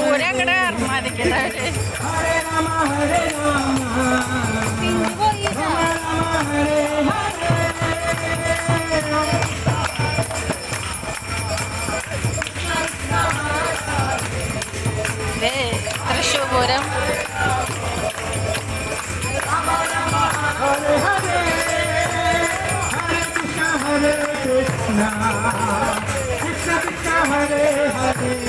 ഊരങ്ങടെ അർമാദിക്കുന്നവര് Hare Rama Hare Thrissur Pooram Hare Krishna, Krishna Krishna Hare Hare.